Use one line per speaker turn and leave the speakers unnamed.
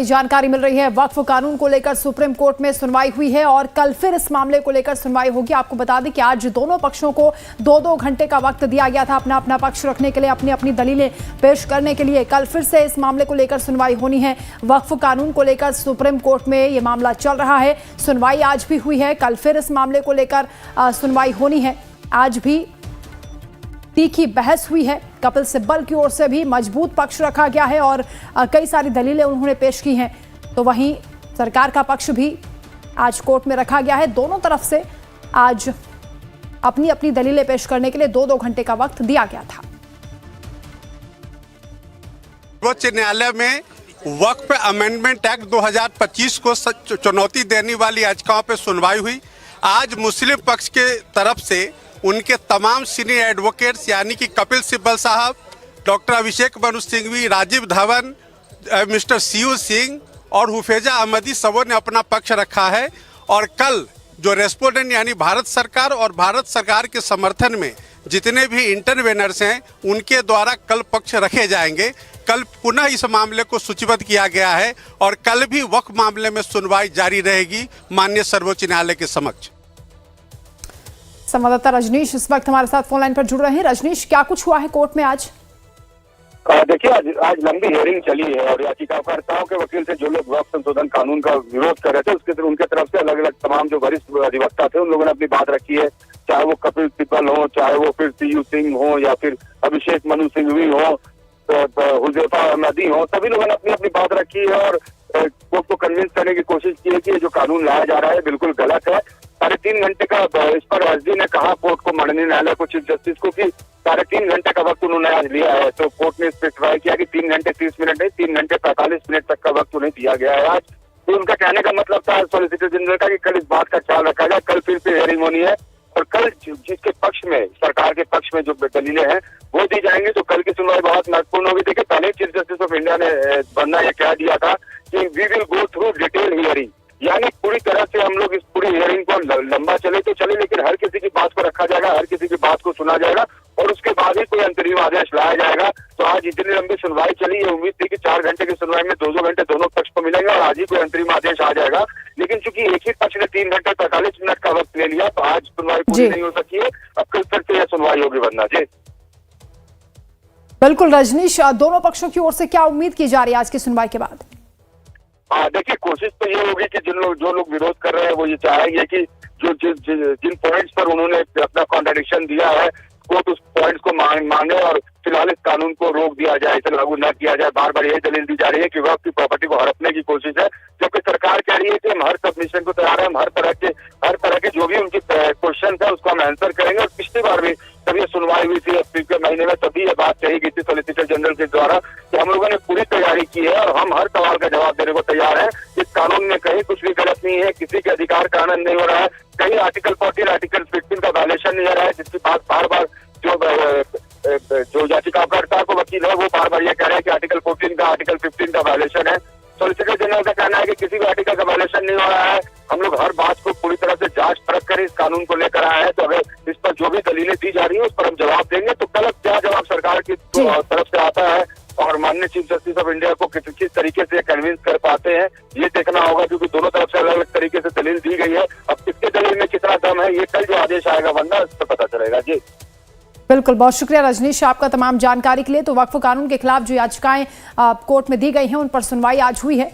जानकारी मिल रही है। वक्फ कानून को लेकर सुप्रीम कोर्ट में सुनवाई हुई है और कल फिर इस मामले को लेकर सुनवाई होगी। आपको बता दें कि आज दोनों पक्षों को 2-2 घंटे का वक्त दिया गया था अपना अपना पक्ष रखने के लिए, अपनी अपनी दलीलें पेश करने के लिए। कल फिर से इस मामले को लेकर सुनवाई होनी है। वक्फ कानून को लेकर सुप्रीम कोर्ट में ये मामला चल रहा है। सुनवाई आज भी हुई है, कल फिर इस मामले को लेकर सुनवाई होनी है। आज भी तीखी बहस हुई है। कपिल सिब्बल की ओर से भी मजबूत पक्ष रखा गया है और कई सारी दलीलें उन्होंने पेश की हैं। तो वहीं सरकार का पक्ष भी आज कोर्ट में रखा गया है। दोनों तरफ से आज अपनी अपनी दलीलें पेश करने के लिए 2-2 घंटे का वक्त दिया गया था।
सर्वोच्च न्यायालय में वक्फ अमेंडमेंट एक्ट 2025 को चुनौती देने वाली याचिकाओं पर सुनवाई हुई। आज मुस्लिम पक्ष के तरफ से उनके तमाम सीनियर एडवोकेट्स यानी कि कपिल सिब्बल साहब, doctor Abhishek Manu Singhvi, Rajiv Dhawan, mister CU Singh और हुफेजा अहमदी सबों ने अपना पक्ष रखा है। और कल जो रेस्पोंडेंट यानी भारत सरकार और भारत सरकार के समर्थन में जितने भी इंटरवेनर्स हैं उनके द्वारा कल पक्ष रखे जाएंगे। कल पुनः इस मामले को सूचीबद्ध किया गया है और कल भी वक्फ मामले में सुनवाई जारी रहेगी माननीय सर्वोच्च न्यायालय के समक्ष।
संवाददाता रजनीश इस वक्त हमारे साथ फोन लाइन पर जुड़ रहे हैं। रजनीश, क्या कुछ हुआ है कोर्ट में आज?
देखिए, आज लंबी हियरिंग चली है और याचिकाकर्ताओं के वकील से जो लोग वक्फ संशोधन कानून का विरोध कर रहे थे उनके तरफ से अलग अलग तमाम जो वरिष्ठ अधिवक्ता थे उन लोगों ने अपनी बात रखी है। चाहे वो कपिल सिब्बल हो, चाहे वो फिर सीयू सिंह हो या फिर अभिषेक मनु सिंघवी हो, हुजैफा अहमदी हो, सभी लोगों ने अपनी अपनी बात रखी है और कोर्ट को कन्विंस करने की कोशिश की है कि ये जो कानून लाया जा रहा है बिल्कुल गलत है। 3.5 घंटे का इस पर एसडी ने कहा कोर्ट को, माननीय न्यायालय को, चीफ जस्टिस को, कि 3.5 घंटे का वक्त उन्होंने आज लिया है। तो कोर्ट ने स्पेसिफाई किया कि 3 घंटे 30 मिनट नहीं, 3 घंटे 45 मिनट तक का वक्त उन्हें दिया गया है आज। तो उनका कहने का मतलब था सॉलिसिटर जनरल का कि कल इस बात का ख्याल रखा जाए, कल फिर से हियरिंग होनी है और कल जिसके पक्ष में, सरकार के पक्ष में जो दलीलें हैं वो दी जाएंगी। तो कल की सुनवाई बहुत महत्वपूर्ण होगी। देखिए, पहले चीफ जस्टिस ऑफ इंडिया ने बनना यह कह दिया था कि we will go through detail hearing, यानी पूरी तरह से हम लोग इस पूरी हियरिंग को लंबा चले तो चले, लेकिन हर किसी की बात को रखा जाएगा, हर किसी की बात को सुना जाएगा और उसके बाद ही कोई अंतरिम आदेश लाया जाएगा। तो आज इतनी लंबी सुनवाई चली, ये उम्मीद थी कि 4 घंटे की सुनवाई में 2-2 घंटे दोनों पक्ष को मिलेंगे और आज ही कोई अंतरिम आदेश आ जाएगा। लेकिन चूंकि एक ही पक्ष ने 3 घंटे 45 मिनट का वक्त ले लिया तो आज सुनवाई पूरी नहीं हो सकी है। अब कल फिर से यह सुनवाई होगी। वरना जी
बिल्कुल रजनीश, दोनों पक्षों की ओर से क्या उम्मीद की जा रही है आज की सुनवाई के बाद?
देखिए, कोशिश तो ये होगी कि जो लोग विरोध कर रहे हैं वो ये चाहेंगे कि जिन पॉइंट्स पर उन्होंने अपना कॉन्ट्रडिक्शन दिया है कोर्ट उस पॉइंट्स को माने और फिलहाल इस कानून को रोक दिया जाए, इसे लागू न किया जाए। बार बार यही दलील दी जा रही है कि वक्फ की प्रॉपर्टी को हड़पने की कोशिश है, जबकि सरकार कह रही है कि हम हर सबमिशन को तैयार है, हम हर तरह के जो भी उनकी क्वेश्चन है उसको हम आंसर करेंगे। और पिछली बार भी तब ये सुनवाई हुई थी अप्रैल के महीने में, तभी ये बात कही गई थी सॉलिसिटर जनरल के द्वारा कि हम लोगों ने पूरी तैयारी की है और हम हर सवाल का जवाब देने को तैयार है। इस कानून में कहीं कुछ भी गलत नहीं है, किसी के अधिकार का हनन नहीं हो रहा है, कहीं आर्टिकल 14, आर्टिकल 15 का वायलेशन नहीं हो रहा है, जिसकी बात बार बार जो याचिकाकर्ता को वकील है वो बार बार ये कह रहे हैं कि आर्टिकल 14 का, आर्टिकल 15 का वायलेशन है। सॉलिसिटर जनरल का कहना है कि किसी भी आर्टिकल का वायलेशन नहीं हो रहा है। हम लोग हर बात को पूरी तरह से जांच परख कर इस कानून को लेकर आए हैं। तो अगर इस पर जो भी दलीलें दी जा रही है उस पर हम जवाब देंगे। तो कल क्या जवाब सरकार की तरफ से आता है और माननीय चीफ जस्टिस ऑफ इंडिया को किस तरीके से कन्विंस कर पाते हैं ये देखना होगा, क्योंकि दोनों तरफ से अलग अलग तरीके से दलील दी गई है। अब किसके दलील में कितना दम है ये कल जो आदेश आएगा वरना इस पर पता चलेगा। जी
बिल्कुल, बहुत शुक्रिया रजनीश आपका तमाम जानकारी के लिए। तो वक्फ कानून के खिलाफ जो याचिकाएं कोर्ट में दी गई हैं उन पर सुनवाई आज हुई है।